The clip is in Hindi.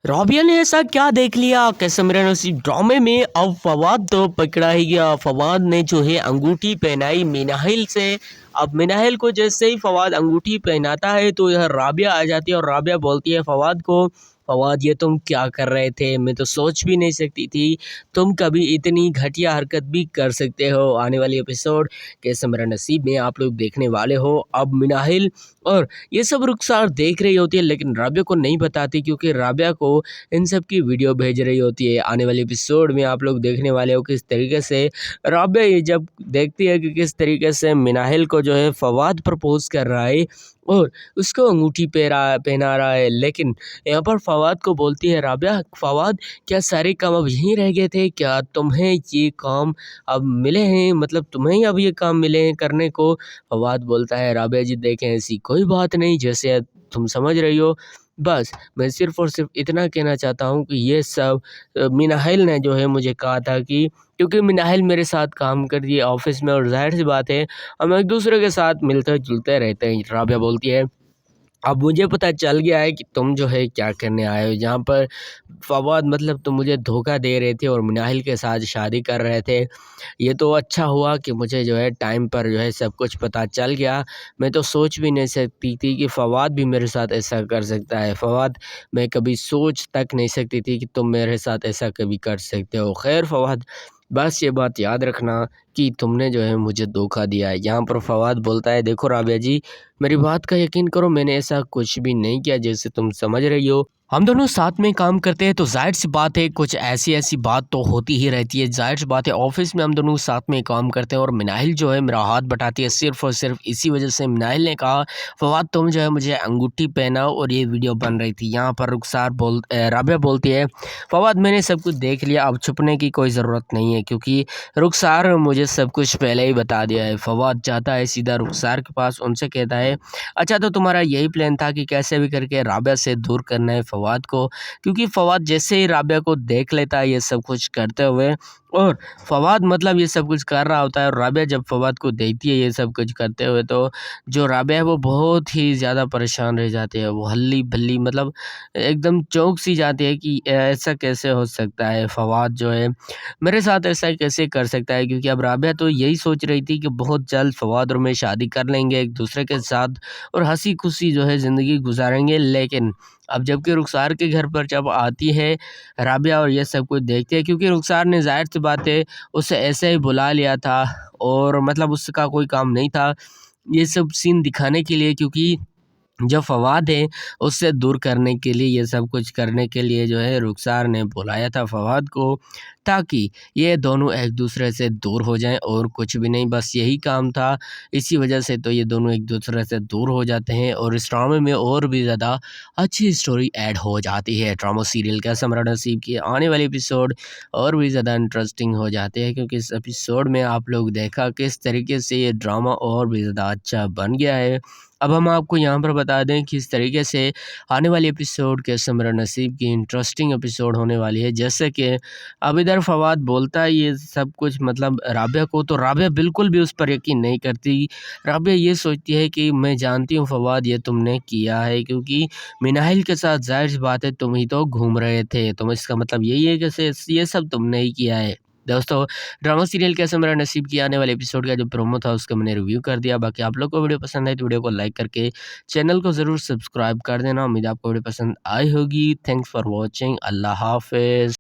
राबिया ने ऐसा क्या देख लिया कैसे मेरा नसीब ड्रामे में। अब फवाद तो पकड़ा ही गया। फवाद ने जो है अंगूठी पहनाई मिनाहिल से। अब मिनाहिल को जैसे ही फवाद अंगूठी पहनाता है तो यह राबिया आ जाती है और राबिया बोलती है फवाद को, फवाद ये तुम क्या कर रहे थे, मैं तो सोच भी नहीं सकती थी तुम कभी इतनी घटिया हरकत भी कर सकते हो। आने वाली एपिसोड कैसे मेरा नसीब में आप लोग देखने वाले हो। अब मिनाहिल और ये सब रुखसार देख रही होती है लेकिन राबिया को नहीं बताती क्योंकि राबिया को इन सब की वीडियो भेज रही होती है। आने वाले एपिसोड में आप लोग देखने वाले हो किस तरीके से राबिया ये जब देखती है कि किस तरीके से मिनाहिल को जो है फवाद प्रपोज कर रहा है और उसको अंगूठी पहना रहा है, लेकिन यहाँ पर फवाद को बोलती है राबिया, फवाद क्या सारे काम अब यहीं रह गए थे, क्या तुम्हें ये काम अब मिले हैं, मतलब तुम्हें ही अब ये काम मिले हैं करने को। फवाद बोलता है राबिया जी देखें ऐसी कोई बात नहीं, जैसे तुम समझ रही हो, बस मैं सिर्फ़ और सिर्फ इतना कहना चाहता हूँ कि ये सब मिनाहिल ने जो है मुझे कहा था कि क्योंकि मिनाहिल मेरे साथ काम कर रही है ऑफ़िस में और ज़ाहिर-सी बात है हम एक-दूसरे के साथ मिलते-जुलते रहते हैं। राबिया बोलती है अब मुझे पता चल गया है कि तुम जो है क्या करने आए हो यहाँ पर फवाद, मतलब तुम मुझे धोखा दे रहे थे और मिनाहिल के साथ शादी कर रहे थे। ये तो अच्छा हुआ कि मुझे जो है टाइम पर जो है सब कुछ पता चल गया। मैं तो सोच भी नहीं सकती थी कि फवाद भी मेरे साथ ऐसा कर सकता है। फवाद, मैं कभी सोच तक नहीं सकती थी कि तुम मेरे साथ ऐसा कभी कर सकते हो। खैर फवाद, बस ये बात याद रखना कि तुमने जो है मुझे धोखा दिया है। यहाँ पर फवाद बोलता है देखो राबिया जी, मेरी बात का यकीन करो, मैंने ऐसा कुछ भी नहीं किया जैसे तुम समझ रही हो। हम दोनों साथ में काम करते हैं तो जाहिर सी बात है कुछ ऐसी बात तो होती ही रहती है। जाहिर सी बात है ऑफिस में हम दोनों साथ में काम करते हैं और मिनाहिल जो है मेरा हाथ बटाती है सिर्फ और सिर्फ इसी वजह से। मिनाहिल ने कहा फवाद तुम जो है मुझे अंगूठी पहनाओ और ये वीडियो बन रही थी। यहाँ पर राबिया बोलती है फवाद मैंने सब कुछ देख लिया, अब छुपने की कोई ज़रूरत नहीं है क्योंकि रुखसार मुझे सब कुछ पहले ही बता दिया है। फवाद जाता है सीधा रुखसार के पास, उनसे कहता है अच्छा तो तुम्हारा यही प्लान था कि कैसे भी करके राबिया से दूर करना है फवाद को, क्योंकि फवाद जैसे ही राबिया को देख लेता है ये सब कुछ करते हुए और फवाद मतलब ये सब कुछ कर रहा होता है और राबिया जब फवाद को देखती है ये सब कुछ करते हुए तो जो राबिया है वो बहुत ही ज़्यादा परेशान रह जाती है। वो हल्ली भल्ली मतलब एकदम चौंक सी जाती है कि ऐसा कैसे हो सकता है, फवाद जो है मेरे साथ ऐसा कैसे कर सकता है, क्योंकि अब राबिया तो यही सोच रही थी कि बहुत जल्द फवाद और मैं शादी कर लेंगे एक दूसरे के साथ और हंसी खुशी जो है ज़िंदगी गुजारेंगे। लेकिन अब जबकि रुखसार के घर पर जब आती है राबिया और ये सब कुछ देखते हैं, क्योंकि रुखसार ने ज़ाहिर सी बात है उसे ऐसे ही बुला लिया था और मतलब उसका कोई काम नहीं था ये सब सीन दिखाने के लिए, क्योंकि जो फवाद है उससे दूर करने के लिए ये सब कुछ करने के लिए जो है रुखसार ने बुलाया था फवाद को, ताकि ये दोनों एक दूसरे से दूर हो जाएं और कुछ भी नहीं, बस यही काम था। इसी वजह से तो ये दोनों एक दूसरे से दूर हो जाते हैं और इस ड्रामे में और भी ज़्यादा अच्छी स्टोरी ऐड हो जाती है। ड्रामा सीरियल कैसा मेरा नसीब की आने वाले एपिसोड और भी ज़्यादा इंटरेस्टिंग हो जाते हैं, क्योंकि इस एपिसोड में आप लोग देखा किस तरीके से ये ड्रामा और भी ज़्यादा अच्छा बन गया है। अब हम आपको यहाँ पर बता दें कि इस तरीके से आने वाली एपिसोड कैसे मेरा नसीब की इंटरेस्टिंग एपिसोड होने वाली है। जैसे कि अब इधर फवाद बोलता है ये सब कुछ मतलब राबिया को, तो राबिया बिल्कुल भी उस पर यकीन नहीं करती। राबिया ये सोचती है कि मैं जानती हूँ फवाद ये तुमने किया है, क्योंकि मिनाहिल के साथ ज़ाहिर सी बात है तुम ही तो घूम रहे थे, तो इसका मतलब यही है कि ये सब तुमने ही किया है। दोस्तों, ड्रामा सीरियल कैसे मेरा नसीब की आने वाले एपिसोड का जो प्रोमो था उसका मैंने रिव्यू कर दिया। बाकी आप लोग को वीडियो पसंद आई तो वीडियो को लाइक करके चैनल को ज़रूर सब्सक्राइब कर देना। उम्मीद है आपको वीडियो पसंद आई होगी। Thanks for watching. अल्लाह हाफ़िज़।